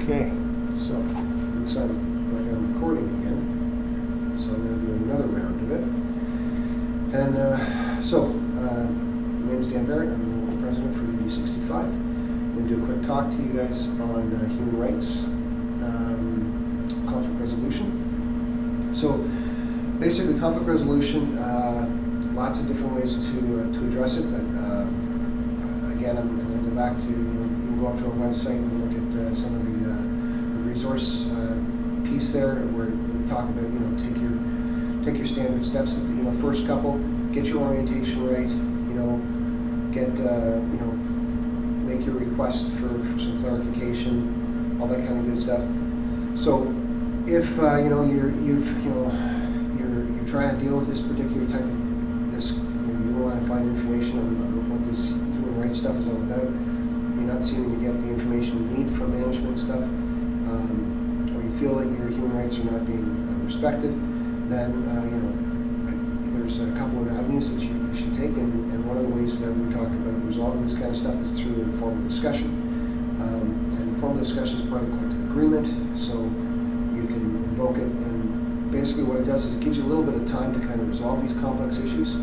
Okay, so looks like I'm recording again, so I'm going to do another round of it. And my name's Dan Barrett. I'm the president for UD65. I'm going to do a quick talk to you guys on human rights, conflict resolution. So basically, conflict resolution, lots of different ways to address it, but again, I'm going to go back to, you can go up to our website and look at some of the resource piece there, where we talk about, take your standard steps. First couple, get your orientation right. Make your request for some clarification, all that kind of good stuff. So if you're trying to deal with this particular type of this, you want to find information on what this human rights stuff is all about. You're not seeming to get the information you need from management stuff, or you feel that your human rights are not being respected, then there's a couple of avenues that you should take, and one of the ways that we talk about resolving this kind of stuff is through informal discussion. And informal discussion is part of the collective agreement, so you can invoke it, and basically what it does is it gives you a little bit of time to kind of resolve these complex issues.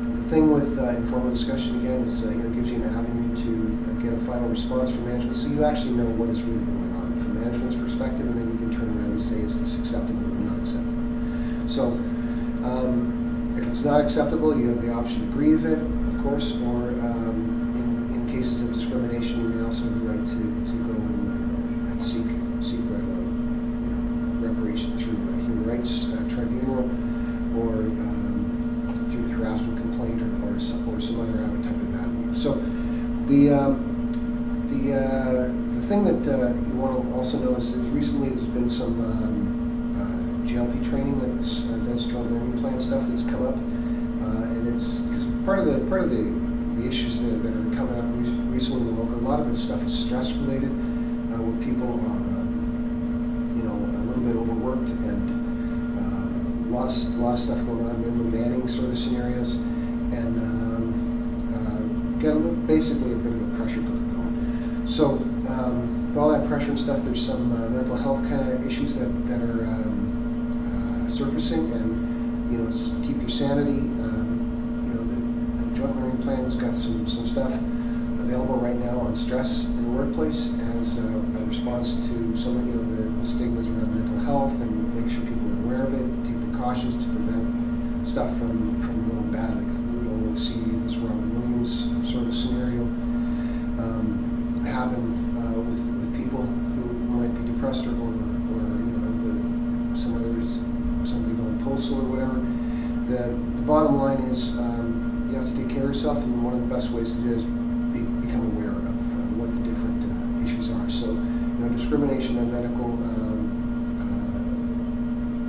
The thing with informal discussion, again, is it gives you an avenue to get a final response from management, so you actually know what is really going on from management's perspective, and then you can turn around and say, is this acceptable or not acceptable? So if it's not acceptable, you have the option to agree with it, of course, or in cases of discrimination, you may also have the right to go and seek reparation through a human rights tribunal, or through the harassment complaint, or some other type of avenue. So the thing that you want to also know is recently there's been some GLP training that's joint learning plan stuff that's come up, and it's because part of the issues that are coming up recently in the local, a lot of this stuff is stress related, where people are a little bit overworked, and a lot of stuff going on, member manning sort of scenarios, and basically a bit of a pressure cooker going. So with all that pressure and stuff, there's some mental health kind of issues that are surfacing, and keep your sanity. The joint learning plan's got some stuff available right now on stress in the workplace as a response to some of the stigmas around mental health, and make sure people are aware of it, take precautions to prevent stuff from going bad. Like we only see this Robin Williams sort of scenario happen with people who might be depressed, or somebody going postal or whatever. The bottom line is you have to take care of yourself, and one of the best ways to do it is become aware of what the different issues are. So, discrimination on medical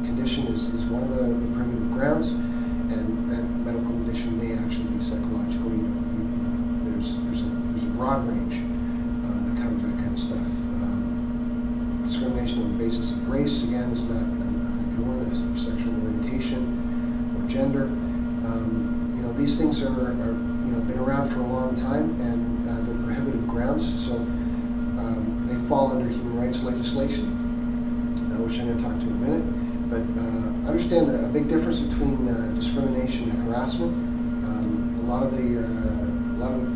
condition is one of the primitive grounds, and that medical condition may actually be psychological. There's a broad range that covers that kind of stuff. Discrimination on the basis of race, again, is not or sexual orientation or gender. These things are been around for a long time, and they're prohibitive grounds, so they fall under human rights legislation, which I'm going to talk to in a minute. But understand a big difference between discrimination and harassment. A lot of the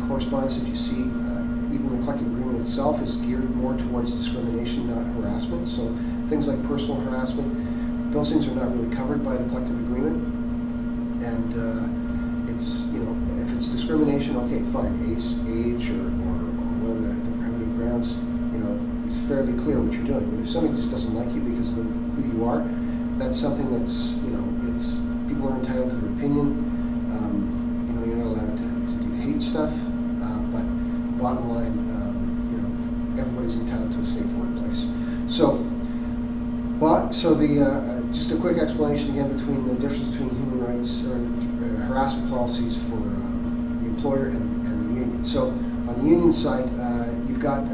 correspondence that you see, even the collective agreement itself, is geared more towards discrimination, not harassment. So things like personal harassment, those things are not really covered by the collective agreement, and it's if it's discrimination, okay, fine, age or one of the prohibitive grounds, it's fairly clear what you're doing. But if somebody just doesn't like you because of who you are, that's something that's it's people are entitled to their opinion. You're not allowed to do hate stuff, but bottom line, everybody's entitled to a safe workplace. So just a quick explanation again between the difference between human rights or harassment policies for the employer and the union. So on the union side, you've got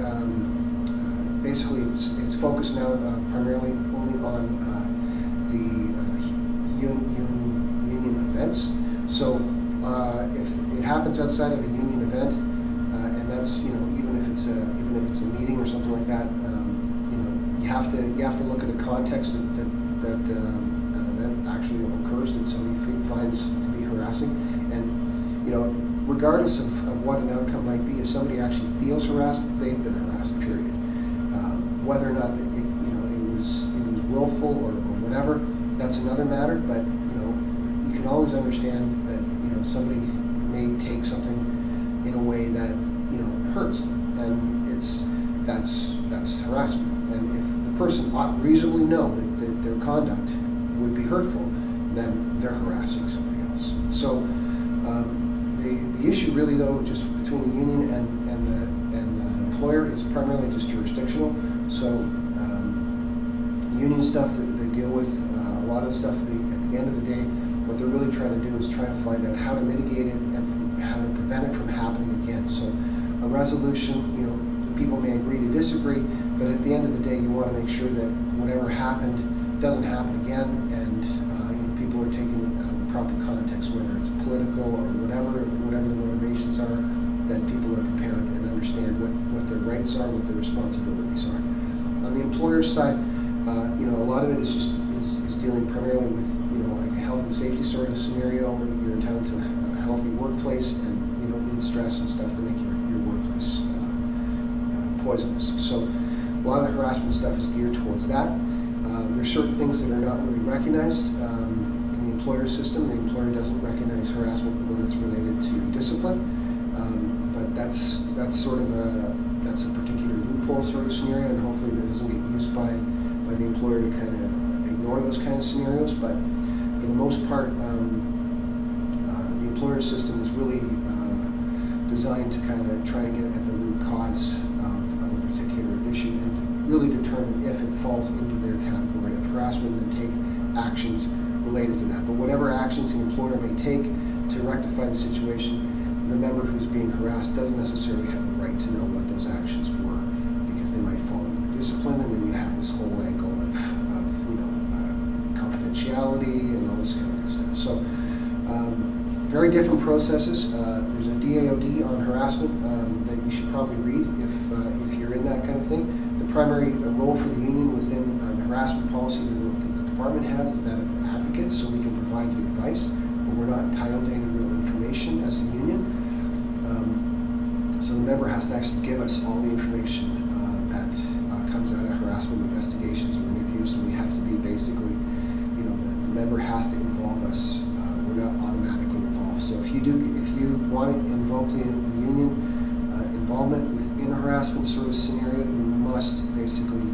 basically it's focused now primarily only on the union events. So if it happens outside of a union event, and that's even if it's a meeting or something like that, you have to look at the context that an event actually occurs that somebody finds to be harassing, and regardless of what an outcome might be, if somebody actually feels harassed, they've been harassed. Period. Whether or not it was willful or whatever, that's another matter. But you can always understand that somebody may take something in a way that hurts them, and that's harassment. And if the person ought reasonably know that their conduct would be hurtful, then they're harassing somebody else. So the issue really, though, just between the union and the employer is primarily just jurisdictional. So union stuff that they deal with, a lot of the stuff, at the end of the day, what they're really trying to do is try to find out how to mitigate it and how to prevent it from happening again. So a resolution, the people may agree to disagree, but at the end of the day, you want to make sure that whatever happened doesn't happen again, and people are taking the proper context, whether it's political or whatever the motivations are, that people are prepared and understand what their rights are, what their responsibilities are. On the employer's side, a lot of it is dealing primarily with like a health and safety sort of scenario. You're entitled to a healthy workplace, and you don't need stress and stuff to make your workplace poisonous. So a lot of the harassment stuff is geared towards that. There's certain things that are not really recognized in the employer system. The employer doesn't recognize harassment when it's related to discipline, but that's sort of that's a particular loophole sort of scenario, and hopefully that doesn't get used by the employer to kind of ignore those kind of scenarios. But for the most part, the employer system is really designed to kind of try and get at the root cause of a particular issue and really determine if it falls into their category of harassment and take actions related to that. But whatever actions the employer may take to rectify the situation, the member who's being harassed doesn't necessarily have the right to know what those actions were, because they might fall into the discipline, and then you have this whole angle of confidentiality and all this kind of good stuff. So very different processes. There's a DAOD on harassment that you should probably read if you're in that kind of thing. The primary role for the union within the harassment policy that the department has is that of an advocate, so we can provide you advice, but we're not entitled to any real information as the union. So the member has to actually give us all the information that comes out of harassment investigations or interviews, and we have to be basically, the member has to involve us. We're not automatically involved. So if you want to invoke the union involvement within a harassment sort of scenario, you must basically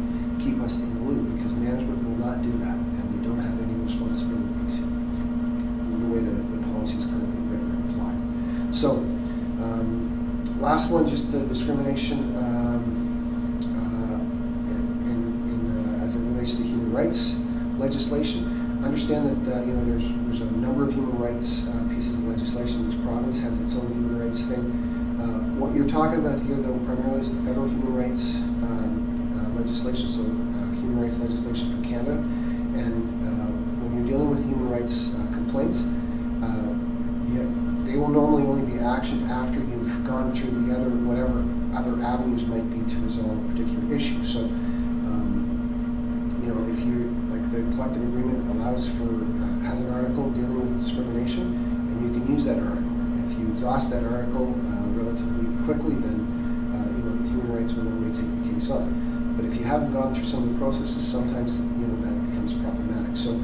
keep us in the loop, because management will not do that, and they don't have any responsibility to the way the policy is currently written and applied. So last one, just the discrimination as it relates to human rights legislation. Understand that there's a number of human rights pieces of legislation. Each province has its own human rights thing. What you're talking about here, though, primarily is the federal human rights legislation, so human rights legislation for Canada. And when you're dealing with human rights complaints, they will normally only be actioned after you've gone through whatever other avenues might be to resolve a particular issue. So, if you, like, the collective agreement has an article dealing with discrimination, and you can use that article. If you exhaust that article relatively quickly, then the human rights will normally take the case on. But if you haven't gone through some of the processes, sometimes that becomes problematic. So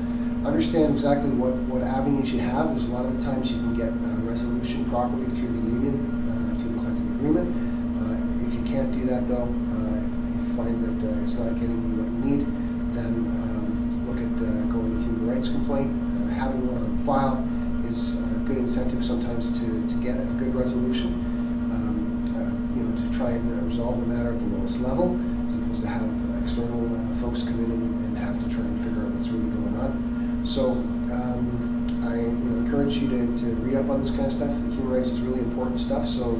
understand exactly what avenues you have. There's a lot of the times you can get resolution properly through the union, through the collective agreement. If you can't do that, though, if you find that it's not getting you what you need, then look at going to human rights complaint. Having one on file is a good incentive sometimes to get a good resolution, to try and resolve the matter at the lowest level, as opposed to have external folks come in and have to try and figure out what's really going on. So I encourage you to read up on this kind of stuff. Human rights is really important stuff, so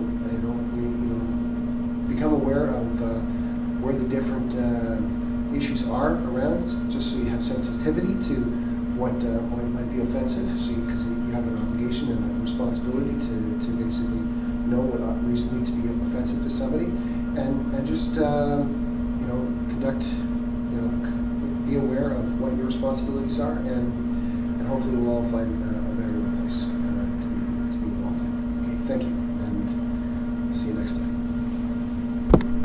become aware of where the different issues are around, just so you have sensitivity to what might be offensive, because you have an obligation and a responsibility to basically know what ought reasonably to be offensive to somebody, and just be aware of what your responsibilities are, and hopefully we'll all find a better place to be involved in. Okay, thank you, and see you next time.